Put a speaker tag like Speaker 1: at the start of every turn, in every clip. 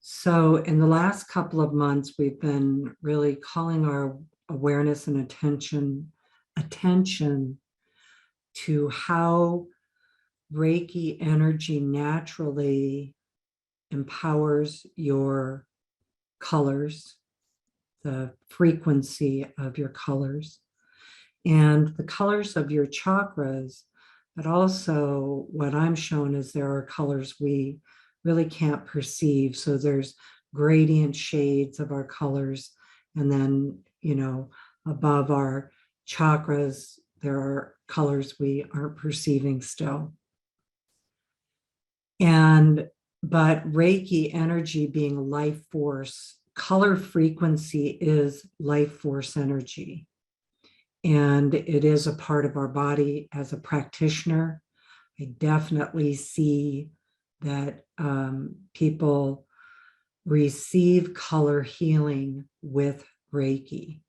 Speaker 1: So, in the last couple of months, we've been really calling our awareness and attention to how Reiki energy naturally empowers your colors, the frequency of your colors, and the colors of your chakras. But also, what I'm shown is there are colors we really can't perceive. So there's gradient shades of our colors. And then, above our chakras, there are colors we aren't perceiving still. But Reiki energy being life force, color frequency is life force energy. And it is a part of our body. As a practitioner, I definitely see that people receive color healing with Reiki.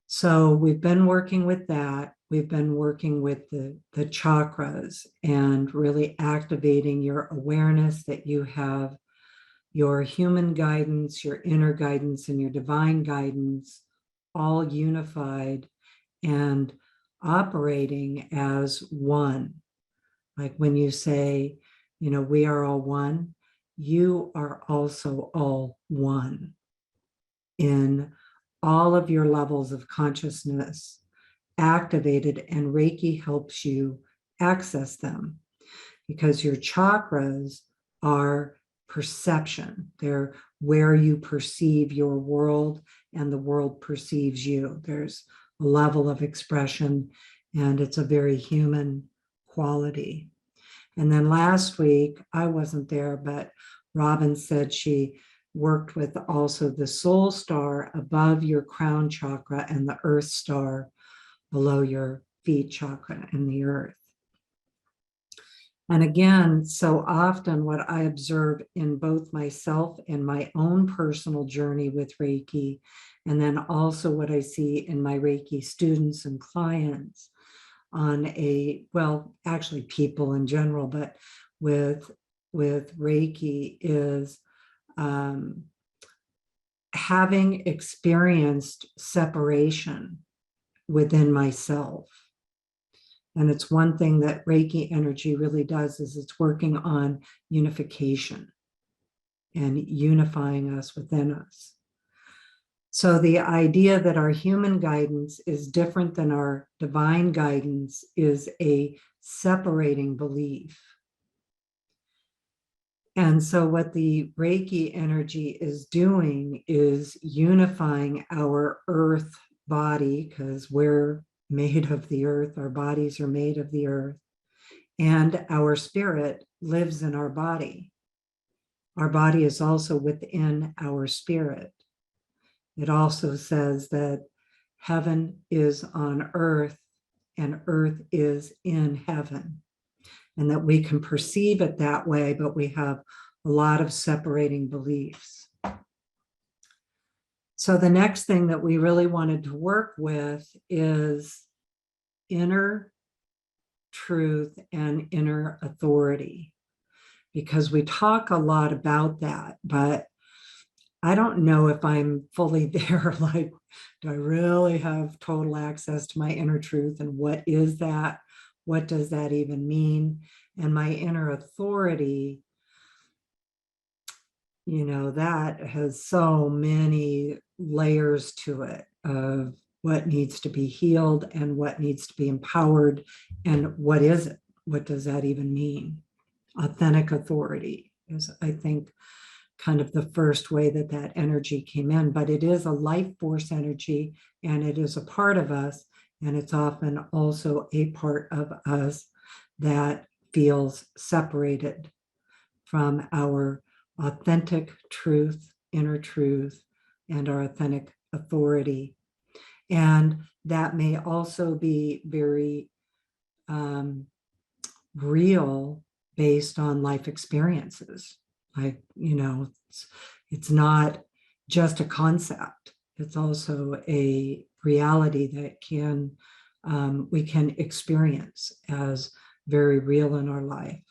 Speaker 1: So we've been working with that. We've been working with the chakras and really activating your awareness that you have your human guidance, your inner guidance, and your divine guidance all unified and operating as one. Like when you say, we are all one, you are also all one in all of your levels of consciousness activated, and Reiki helps you access them because your chakras are perception. They're where you perceive your world and the world perceives you. There's a level of expression, and it's a very human quality. And then last week, I wasn't there, but Robin said she worked with also the soul star above your crown chakra and the earth star below your feet chakra in the earth. And again, so often what I observe in both myself and my own personal journey with Reiki, and then also what I see in my Reiki students and clients actually people in general, but with Reiki is having experienced separation within myself. And it's one thing that Reiki energy really does is it's working on unification and unifying us within us. So the idea that our human guidance is different than our divine guidance is a separating belief. And so what the Reiki energy is doing is unifying our earth body, because we're made of the earth, our bodies are made of the earth, and our spirit lives in our body. Our body is also within our spirit. It also says that heaven is on earth and earth is in heaven, and that we can perceive it that way, but we have a lot of separating beliefs. So the next thing that we really wanted to work with is inner truth and inner authority, because we talk a lot about that, but I don't know if I'm fully there. Like, do I really have total access to my inner truth? And what is that? What does that even mean? And my inner authority, that has so many layers to it of what needs to be healed and what needs to be empowered. And what is it? What does that even mean? Authentic authority is, I think, kind of the first way that energy came in, but it is a life force energy and it is a part of us. And it's often also a part of us that feels separated from our authentic truth, inner truth, and our authentic authority. And that may also be very real based on life experiences. Like, it's not just a concept. It's also a reality that we can experience as very real in our life.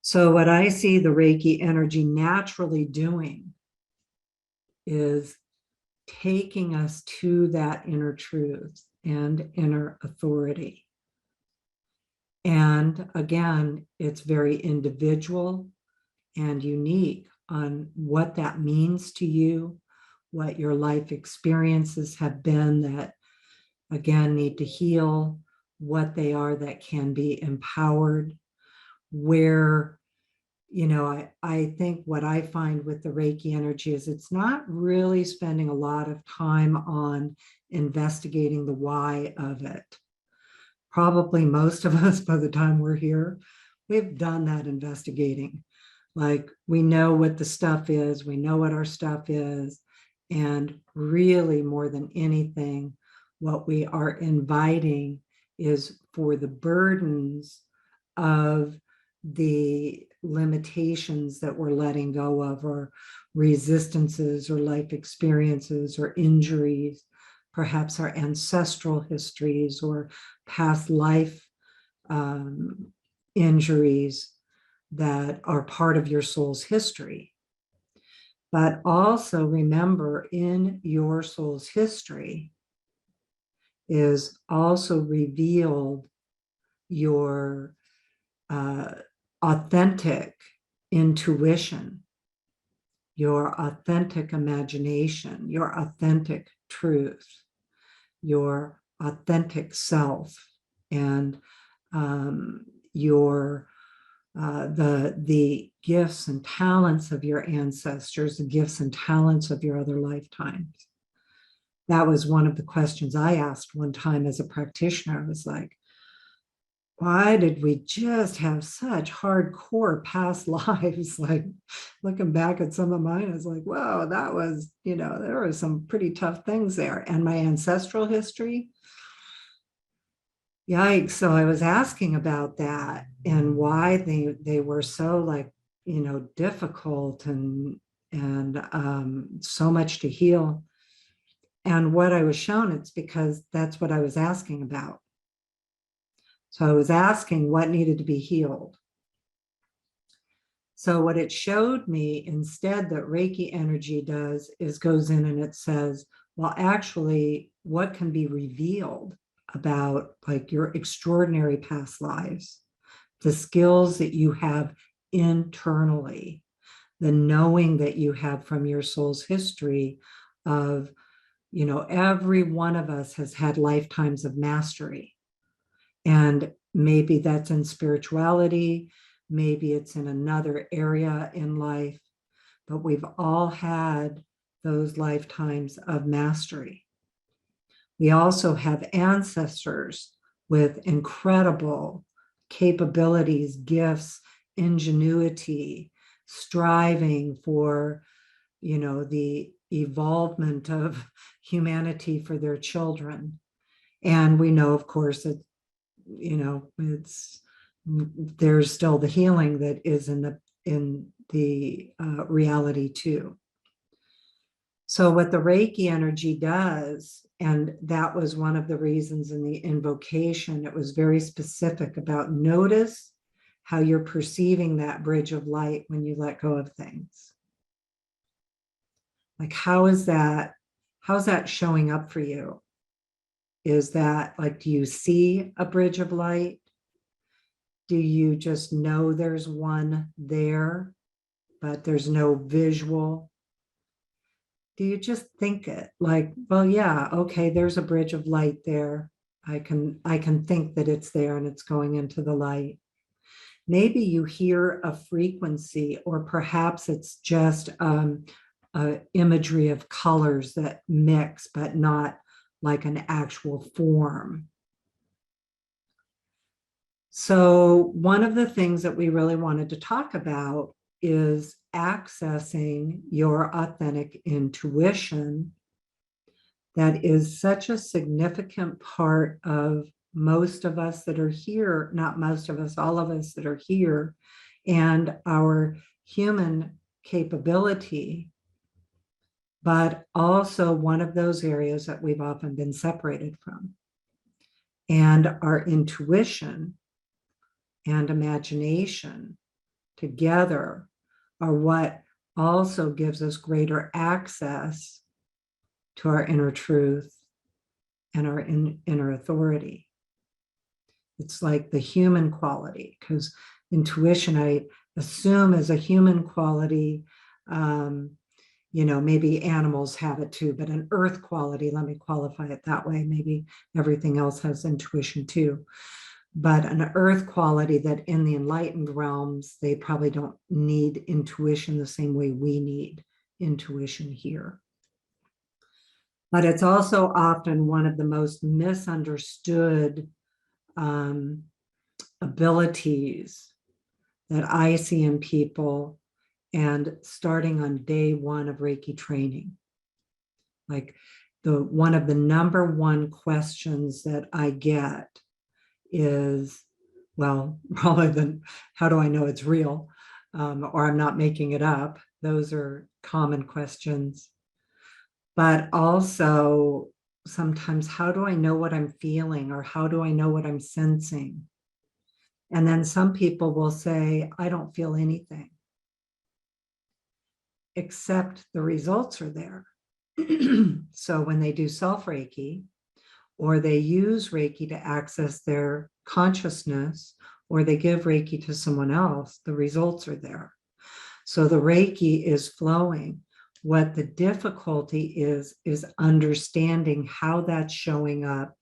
Speaker 1: So what I see the Reiki energy naturally doing is taking us to that inner truth and inner authority. And again, it's very individual and unique on what that means to you, what your life experiences have been that, again, need to heal, what they are that can be empowered, where, I think what I find with the Reiki energy is it's not really spending a lot of time on investigating the why of it. Probably most of us, by the time we're here, we've done that investigating. Like we know what the stuff is, we know what our stuff is, and really more than anything, what we are inviting is for the burdens of the limitations that we're letting go of, or resistances, or life experiences, or injuries, perhaps our ancestral histories, or past life injuries that are part of your soul's history. But also remember, in your soul's history is also revealed your authentic intuition, your authentic imagination, your authentic truth, your authentic self, and your the gifts and talents of your ancestors, the gifts and talents of your other lifetimes. That was one of the questions I asked one time as a practitioner. I was like, why did we just have such hardcore past lives? Like looking back at some of mine, I was like, whoa, that was, there were some pretty tough things there. And my ancestral history, yikes. So I was asking about that and why they were so difficult and so much to heal. And what I was shown, it's because that's what I was asking about. So I was asking what needed to be healed. So what it showed me instead that Reiki energy does is goes in and it says, well, actually, what can be revealed about your extraordinary past lives, the skills that you have internally, the knowing that you have from your soul's history of, every one of us has had lifetimes of mastery. And maybe that's in spirituality, maybe it's in another area in life, but we've all had those lifetimes of mastery. We also have ancestors with incredible capabilities, gifts, ingenuity, striving for, the evolvement of humanity for their children. And we know, of course, that, there's still the healing that is in the reality too. So what the Reiki energy does, and that was one of the reasons in the invocation, it was very specific about notice how you're perceiving that bridge of light when you let go of things. Like, how's that showing up for you? Is that do you see a bridge of light? Do you just know there's one there, but there's no visual? Do you just think it well, yeah, okay, there's a bridge of light there. I can think that it's there and it's going into the light. Maybe you hear a frequency, or perhaps it's just imagery of colors that mix, but not like an actual form. So one of the things that we really wanted to talk about is accessing your authentic intuition. That is such a significant part of most of us that are here, not most of us, all of us that are here, and our human capability, but also one of those areas that we've often been separated from. And our intuition and imagination together are what also gives us greater access to our inner truth and our inner authority. It's like the human quality, because intuition, I assume, is a human quality. Maybe animals have it too, but an earth quality, let me qualify it that way. Maybe everything else has intuition too. But an earth quality that in the enlightened realms, they probably don't need intuition the same way we need intuition here. But it's also often one of the most misunderstood abilities that I see in people, and starting on day one of Reiki training. Like one of the number one questions that I get is, well, probably how do I know it's real? Or I'm not making it up. Those are common questions. But also sometimes, how do I know what I'm feeling, or how do I know what I'm sensing? And then some people will say, I don't feel anything, except the results are there. So when they do self-Reiki, or they use Reiki to access their consciousness, or they give Reiki to someone else, the results are there. So the Reiki is flowing. What the difficulty is understanding how that's showing up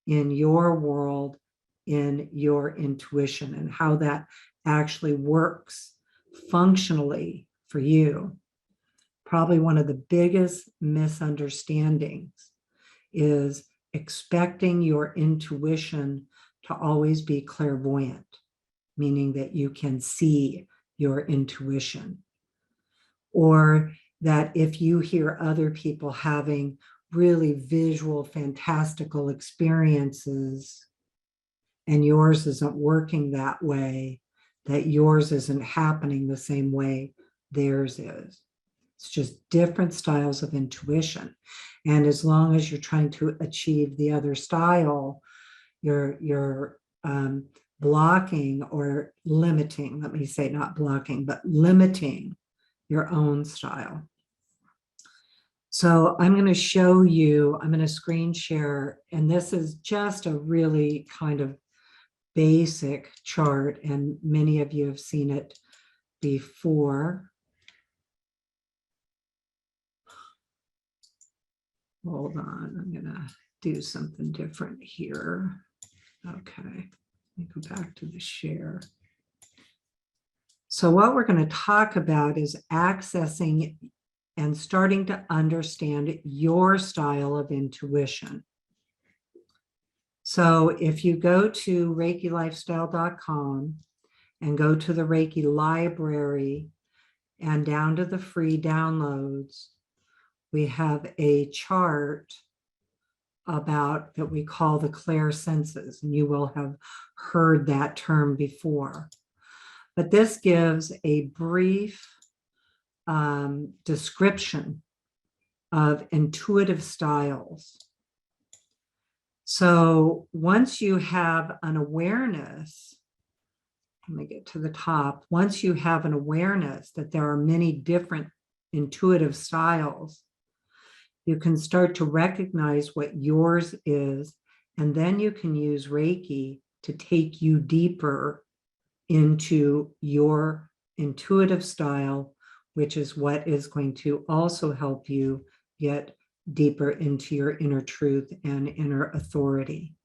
Speaker 1: in your world, in your intuition, and how that actually works functionally for you. Probably one of the biggest misunderstandings is expecting your intuition to always be clairvoyant, meaning that you can see your intuition. Or that if you hear other people having really visual, fantastical experiences, and yours isn't working that way, that yours isn't happening the same way theirs is. It's just different styles of intuition. And as long as you're trying to achieve the other style, you're blocking or limiting, let me say not blocking, but limiting your own style. So I'm going to show you, I'm going to screen share, and this is just a really kind of basic chart, and many of you have seen it before. Hold on, I'm going to do something different here. Okay, let me go back to the share. So what we're going to talk about is accessing and starting to understand your style of intuition. So if you go to ReikiLifestyle.com and go to the Reiki library and down to the free downloads, we have a chart about that we call the clairsenses, and you will have heard that term before. But this gives a brief description of intuitive styles. So once you have an awareness, let me get to the top. Once you have an awareness that there are many different intuitive styles, you can start to recognize what yours is, and then you can use Reiki to take you deeper into your intuitive style, which is what is going to also help you get deeper into your inner truth and inner authority.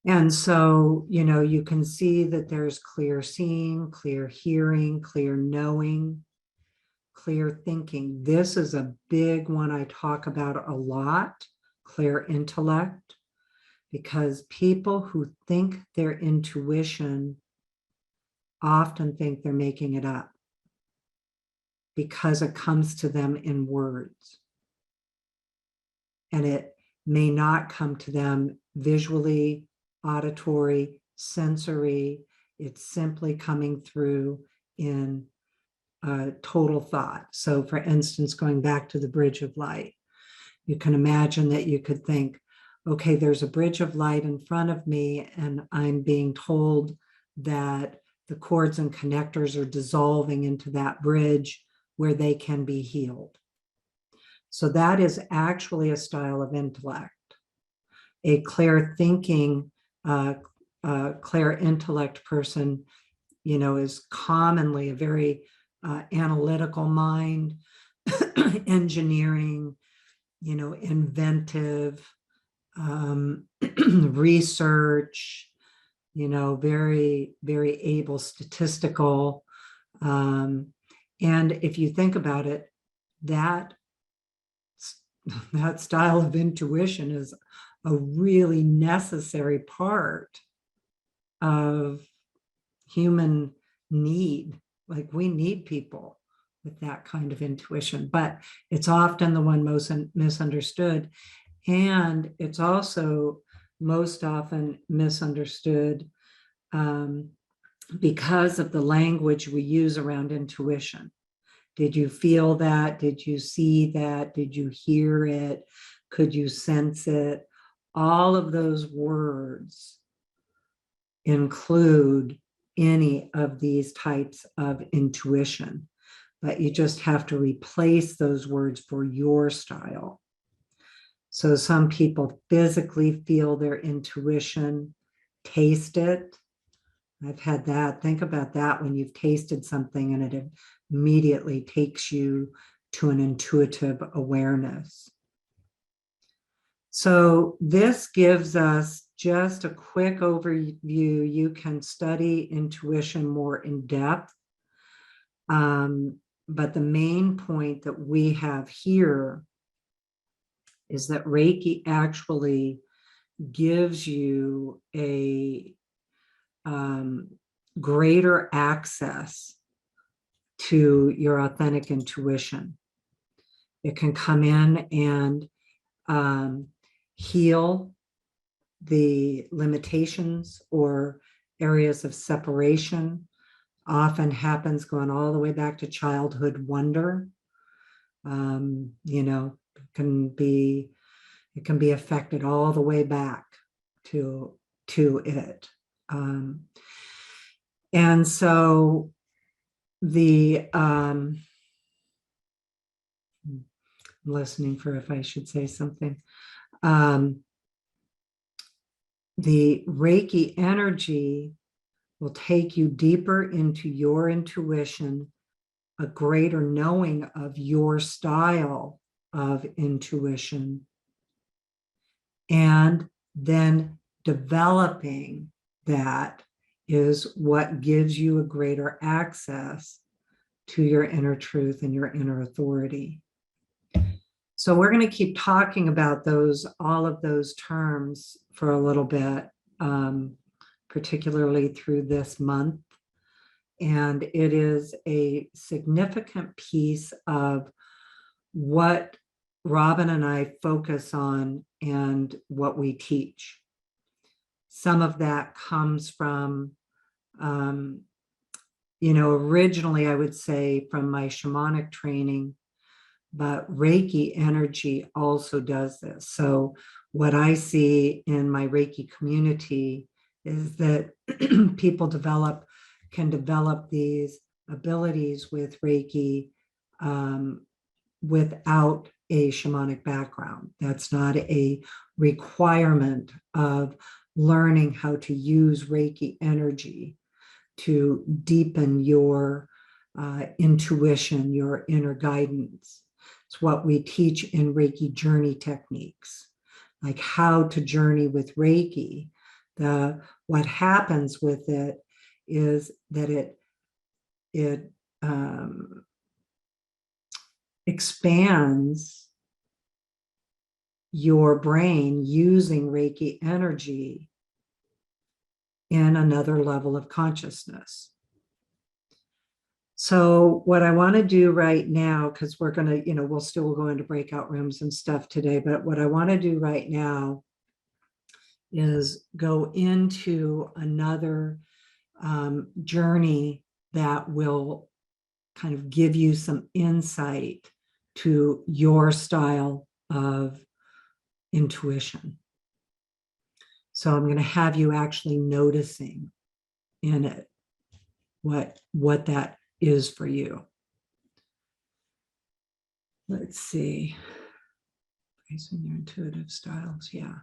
Speaker 1: And so, you can see that there's clear seeing, clear hearing, clear knowing, clear thinking. This is a big one I talk about a lot, clear intellect, because people who think their intuition often think they're making it up because it comes to them in words. And it may not come to them visually, auditory, sensory. It's simply coming through in total thought. So for instance, going back to the bridge of light, you can imagine that you could think, okay, there's a bridge of light in front of me, and I'm being told that the cords and connectors are dissolving into that bridge where they can be healed. So that is actually a style of intellect. A clear thinking, clear intellect person, is commonly a very analytical mind, engineering, inventive, research, very, very able, statistical. And if you think about it, that style of intuition is a really necessary part of human need. Like, we need people with that kind of intuition, but it's often the one most misunderstood. And it's also most often misunderstood because of the language we use around intuition. Did you feel that? Did you see that? Did you hear it? Could you sense it? All of those words include any of these types of intuition, but you just have to replace those words for your style. So some people physically feel their intuition, taste it. I've had that. Think about that when you've tasted something and it immediately takes you to an intuitive awareness. So this gives us just a quick overview. You can study intuition more in depth. But the main point that we have here is that Reiki actually gives you a greater access to your authentic intuition. It can come in and heal the limitations or areas of separation. Often happens going all the way back to childhood wonder. It can be affected all the way back to it. And so I'm listening for if I should say something. The Reiki energy will take you deeper into your intuition, a greater knowing of your style of intuition, and then developing that is what gives you a greater access to your inner truth and your inner authority. So we're going to keep talking about all of those terms for a little bit, particularly through this month. And it is a significant piece of what Robin and I focus on and what we teach. Some of that comes from, originally I would say from my shamanic training, but Reiki energy also does this. So what I see in my Reiki community is that people can develop these abilities with Reiki without a shamanic background. That's not a requirement of learning how to use Reiki energy to deepen your intuition, your inner guidance. It's what we teach in Reiki journey techniques, like how to journey with Reiki. What happens with it is that it expands your brain using Reiki energy in another level of consciousness. So what I want to do right now, because we're going to, we'll still go into breakout rooms and stuff today, but what I want to do right now is go into another journey that will kind of give you some insight to your style of intuition. So I'm going to have you actually noticing in it. what that is for you. Let's see. Facing your intuitive styles. Yeah.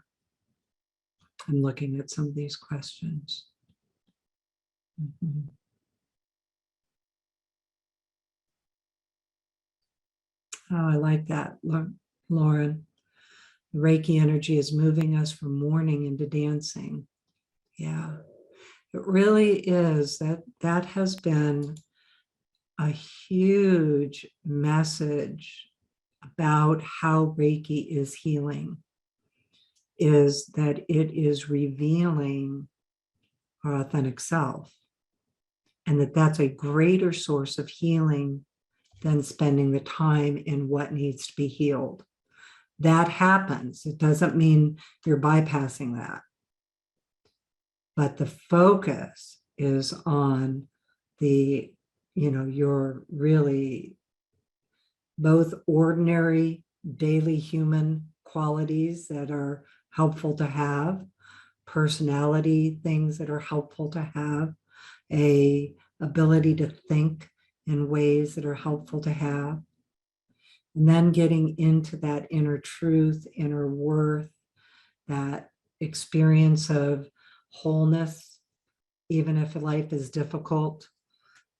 Speaker 1: I'm looking at some of these questions. Mm-hmm. Oh, I like that, Lauren. The Reiki energy is moving us from mourning into dancing. Yeah, it really is. That has been a huge message about how Reiki is healing, is that it is revealing our authentic self, and that's a greater source of healing than spending the time in what needs to be healed. That happens. It doesn't mean you're bypassing that. But the focus is on the, your really both ordinary daily human qualities that are helpful to have, personality things that are helpful to have, a ability to think in ways that are helpful to have. And then getting into that inner truth, inner worth, that experience of wholeness, even if life is difficult,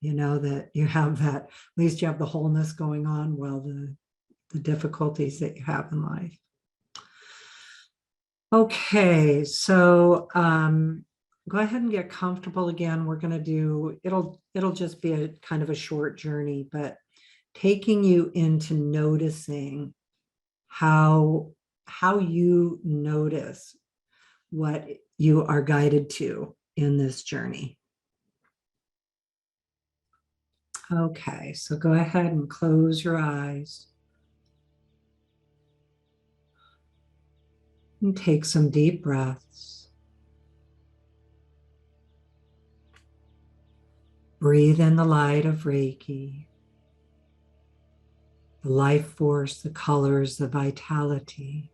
Speaker 1: that you have that, at least you have the wholeness going on, while the difficulties that you have in life. Okay, so go ahead and get comfortable again. We're going to do, it'll just be a kind of a short journey, but taking you into noticing how you notice what you are guided to in this journey. Okay, so go ahead and close your eyes and take some deep breaths. Breathe in the light of Reiki, the life force, the colors, the vitality.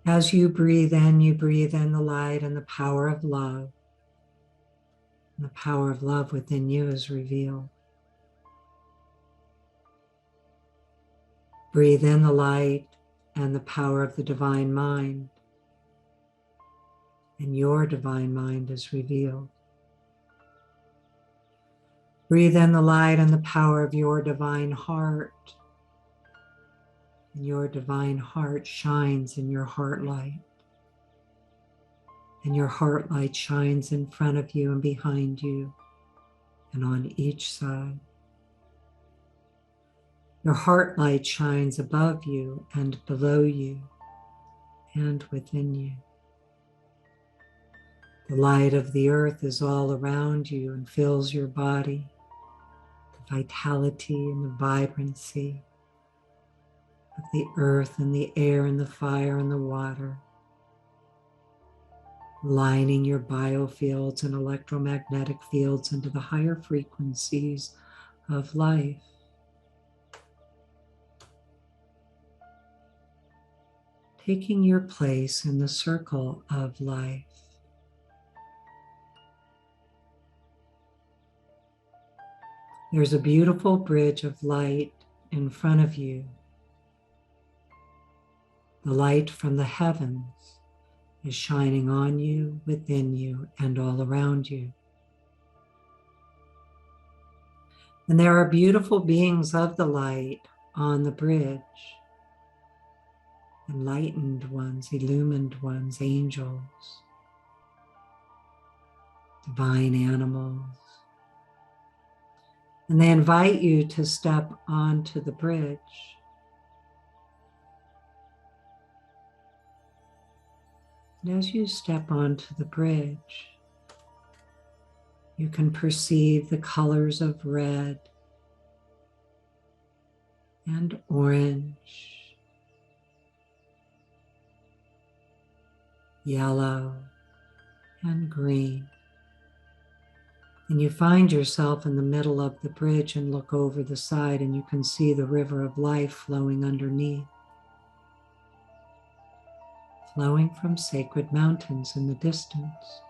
Speaker 1: As you breathe in the light and the power of love. And the power of love within you is revealed. Breathe in the light and the power of the divine mind. And your divine mind is revealed. Breathe in the light and the power of your divine heart. And your divine heart shines in your heart light. And your heart light shines in front of you and behind you and on each side. Your heart light shines above you and below you and within you. The light of the earth is all around you and fills your body. The vitality and the vibrancy of the earth and the air and the fire and the water, lining your biofields and electromagnetic fields into the higher frequencies of life. Taking your place in the circle of life. There's a beautiful bridge of light in front of you. The light from the heavens is shining on you, within you, and all around you. And there are beautiful beings of the light on the bridge. Enlightened ones, illumined ones, angels, divine animals. And they invite you to step onto the bridge. And as you step onto the bridge, you can perceive the colors of red and orange, yellow and green. And you find yourself in the middle of the bridge and look over the side and you can see the river of life flowing underneath. flowing from sacred mountains in the distance.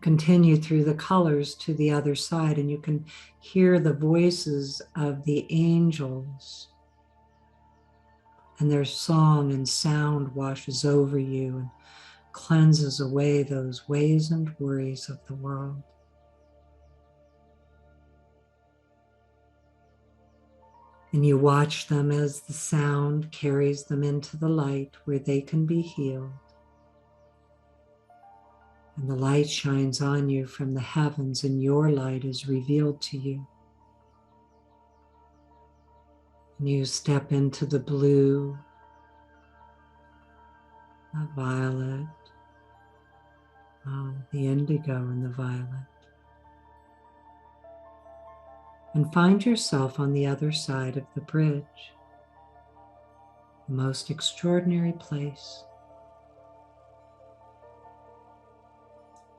Speaker 1: Continue through the colors to the other side, and you can hear the voices of the angels, and their song and sound washes over you and cleanses away those ways and worries of the world. And you watch them as the sound carries them into the light where they can be healed. And the light shines on you from the heavens, and your light is revealed to you. And you step into the blue, the violet, the indigo and the violet. And find yourself on the other side of the bridge, the most extraordinary place.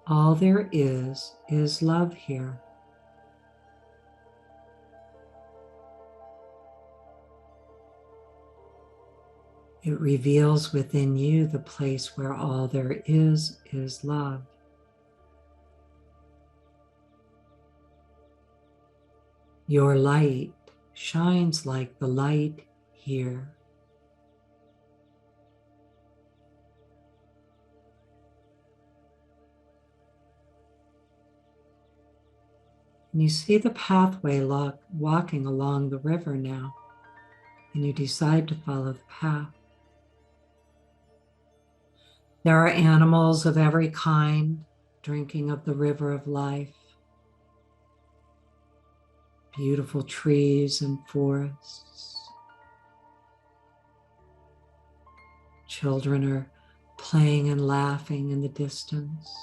Speaker 1: All there is love here. It reveals within you the place where all there is love. Your light shines like the light here. And you see the pathway walking along the river now, and you decide to follow the path. There are animals of every kind drinking of the river of life. Beautiful trees and forests. Children are playing and laughing in the distance.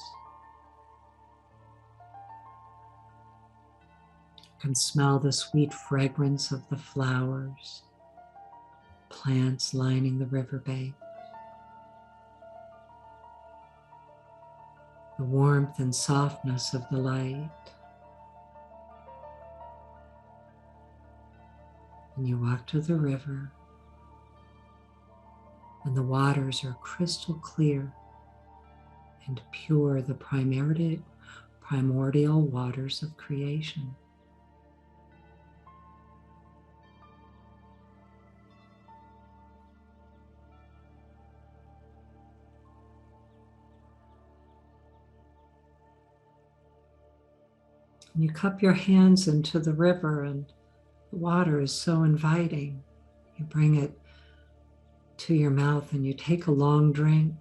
Speaker 1: You can smell the sweet fragrance of the flowers, plants lining the riverbank. The warmth and softness of the light. And you walk to the river, and the waters are crystal clear and pure, the primordial waters of creation. And you cup your hands into the river, and the water is so inviting. You bring it to your mouth and you take a long drink.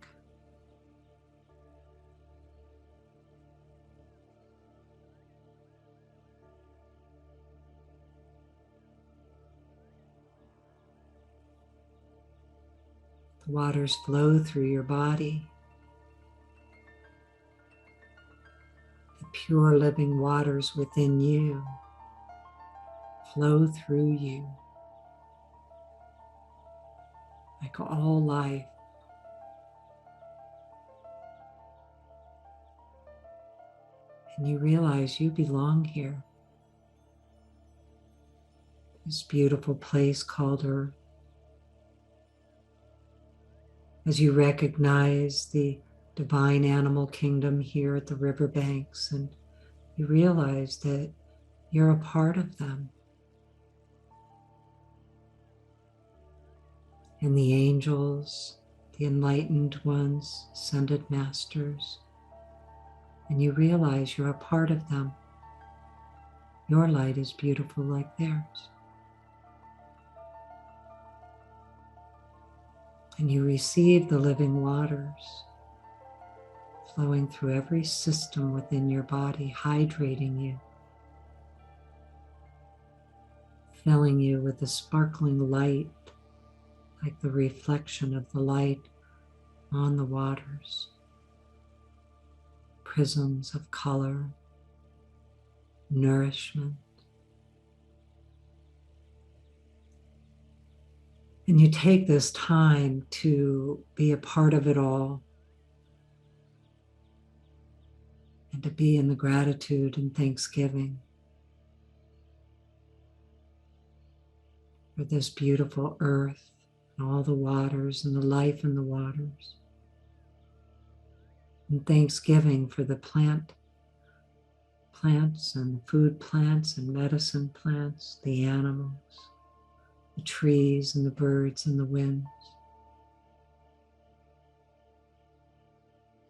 Speaker 1: The waters flow through your body. The pure living waters within you flow through you like all life. And you realize you belong here. This beautiful place called Earth. As you recognize the divine animal kingdom here at the riverbanks, and you realize that you're a part of them. And the angels, the enlightened ones, ascended masters, and you realize you're a part of them. Your light is beautiful like theirs. And you receive the living waters flowing through every system within your body, hydrating you, filling you with a sparkling light, like the reflection of the light on the waters, prisms of color, nourishment. And you take this time to be a part of it all and to be in the gratitude and thanksgiving. for this beautiful earth and all the waters and the life in the waters. And thanksgiving for the plants and food plants and medicine plants, the animals, the trees and the birds and the winds,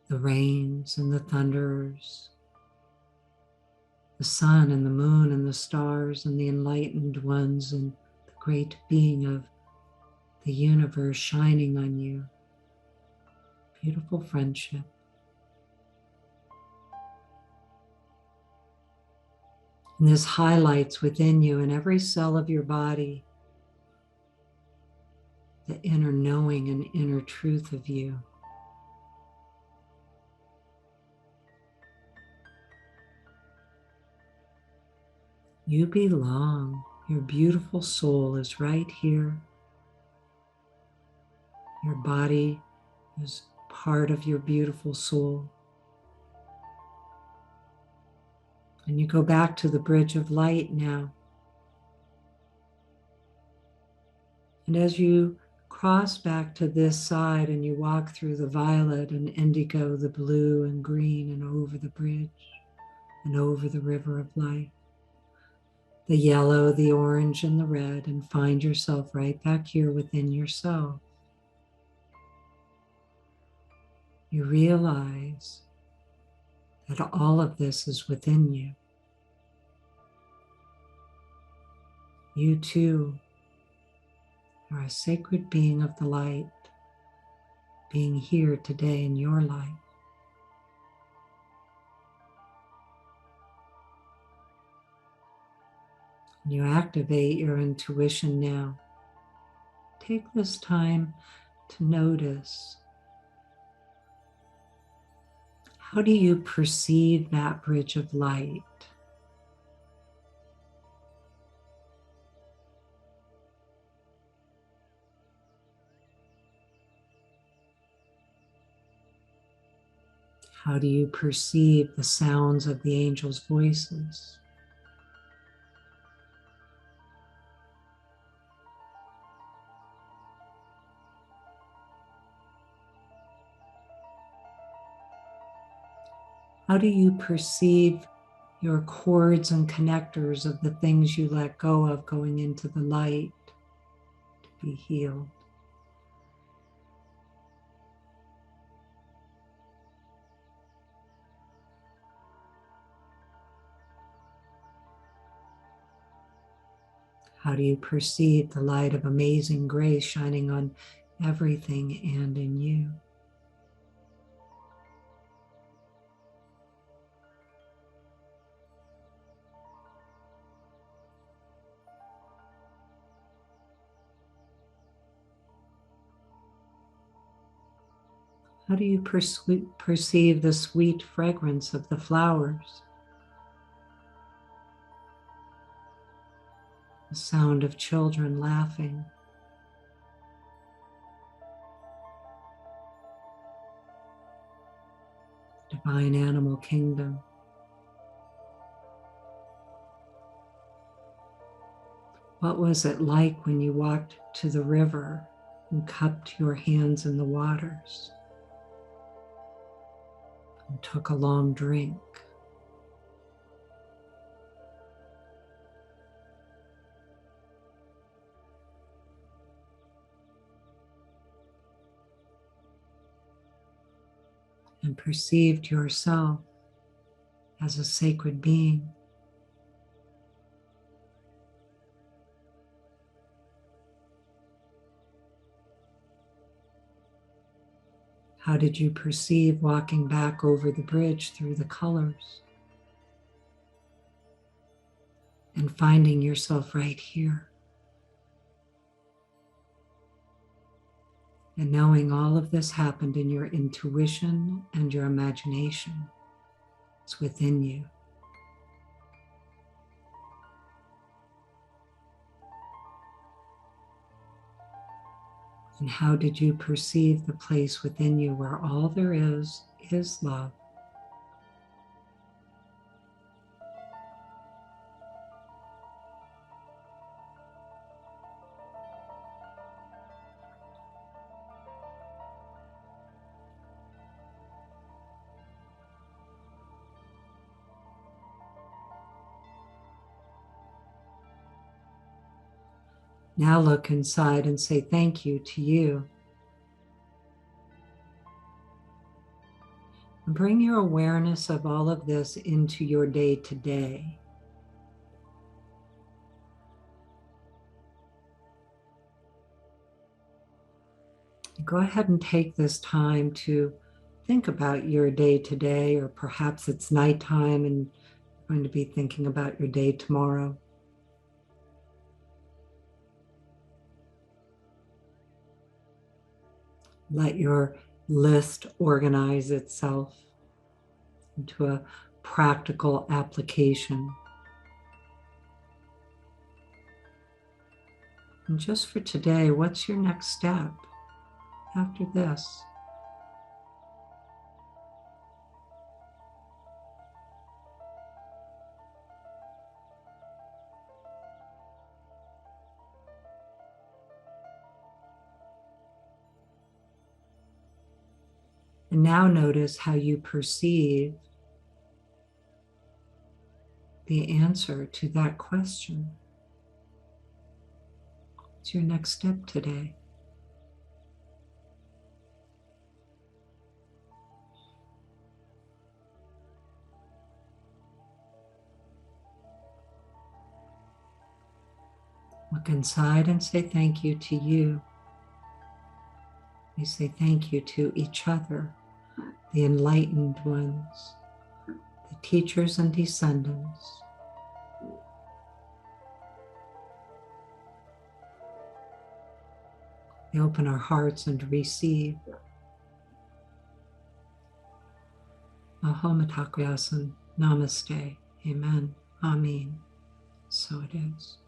Speaker 1: the rains and the thunders, the sun and the moon and the stars and the enlightened ones and the great being of the universe shining on you. Beautiful friendship. And this highlights within you in every cell of your body the inner knowing and inner truth of you. You belong. Your beautiful soul is right here. Your body is part of your beautiful soul. And you go back to the bridge of light now. And as you cross back to this side and you walk through the violet and indigo, the blue and green, and over the bridge and over the river of life, the yellow, the orange, and the red, and find yourself right back here within yourself. You realize that all of this is within you. You too are a sacred being of the light, being here today in your life. You activate your intuition now. Take this time to notice, how do you perceive that bridge of light? How do you perceive the sounds of the angels' voices? How do you perceive your cords and connectors of the things you let go of going into the light to be healed? How do you perceive the light of amazing grace shining on everything and in you? How do you perceive the sweet fragrance of the flowers? The sound of children laughing. Divine animal kingdom. What was it like when you walked to the river and cupped your hands in the waters and took a long drink? And perceived yourself as a sacred being. How did you perceive walking back over the bridge through the colors and finding yourself right here? And knowing all of this happened in your intuition and your imagination. It's within you. And how did you perceive the place within you where all there is love? Now look inside and say thank you to you. And bring your awareness of all of this into your day to day. Go ahead and take this time to think about your day today, or perhaps it's nighttime and you're going to be thinking about your day tomorrow. Let your list organize itself into a practical application. And just for today, what's your next step after this? And now notice how you perceive the answer to that question. What's your next step today? Look inside and say thank you to you. We say thank you to each other, the enlightened ones, the teachers and descendants. We open our hearts and receive. Ahom Takoyasan. Namaste. Amen. Amen. So it is.